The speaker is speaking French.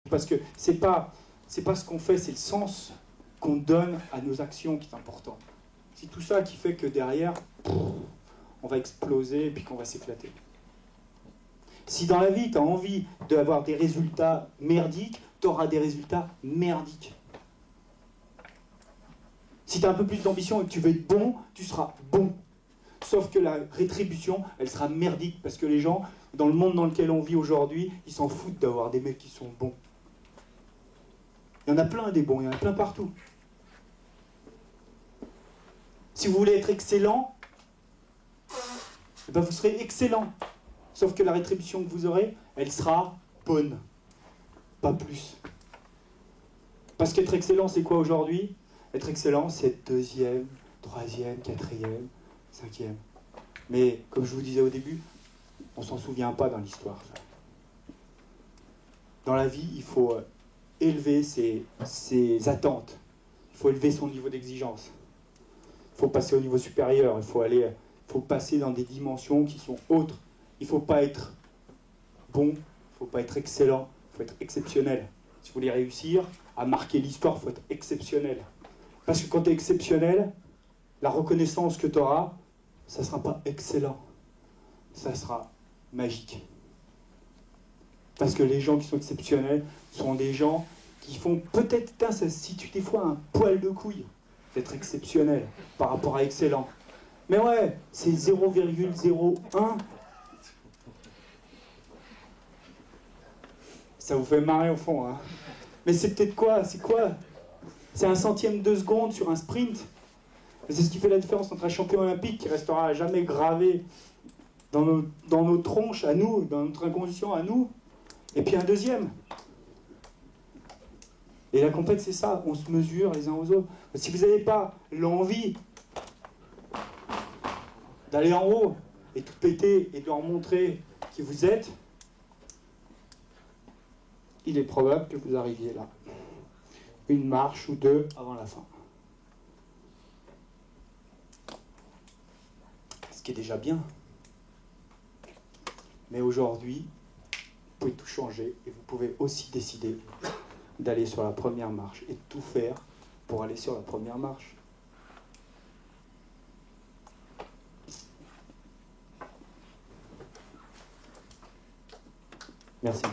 Parce que c'est pas ce qu'on fait, c'est le sens qu'on donne à nos actions qui est important. C'est tout ça qui fait que derrière, on va exploser et puis qu'on va s'éclater. Si dans la vie, tu as envie d'avoir des résultats merdiques, tu auras des résultats merdiques. Si tu as un peu plus d'ambition et que tu veux être bon, tu seras bon. Sauf que la rétribution, elle sera merdique, parce que les gens, dans le monde dans lequel on vit aujourd'hui, ils s'en foutent d'avoir des mecs qui sont bons. Il y en a plein des bons, il y en a plein partout. Si vous voulez être excellent, eh ben vous serez excellent. Sauf que la rétribution que vous aurez, elle sera bonne. Pas plus. Parce qu'être excellent, c'est quoi aujourd'hui? Être excellent, c'est être deuxième, troisième, quatrième, cinquième. Mais, comme je vous disais au début, on s'en souvient pas dans l'histoire. Dans la vie, il faut élever ses attentes. Il faut élever son niveau d'exigence. Il faut passer au niveau supérieur. Il faut passer dans des dimensions qui sont autres. Il ne faut pas être bon, il ne faut pas être excellent, il faut être exceptionnel. Si vous voulez réussir à marquer l'histoire, il faut être exceptionnel. Parce que quand tu es exceptionnel, la reconnaissance que tu auras, ça ne sera pas excellent, ça sera magique. Parce que les gens qui sont exceptionnels sont des gens qui font peut-être, ça se situe des fois un poil de couille d'être exceptionnel par rapport à excellent. Mais ouais, c'est 0,01. Ça vous fait marrer au fond, hein. Mais c'est peut-être quoi? C'est quoi? C'est un centième de seconde sur un sprint. C'est ce qui fait la différence entre un champion olympique qui restera à jamais gravé dans nos tronches à nous, dans notre inconscient à nous, et puis un deuxième. Et la compète, c'est ça, on se mesure les uns aux autres. Si vous n'avez pas l'envie d'aller en haut et tout péter et de leur montrer qui vous êtes, il est probable que vous arriviez là. Une marche ou deux avant la fin. Ce qui est déjà bien. Mais aujourd'hui, vous pouvez tout changer et vous pouvez aussi décider d'aller sur la première marche et de tout faire pour aller sur la première marche. Merci.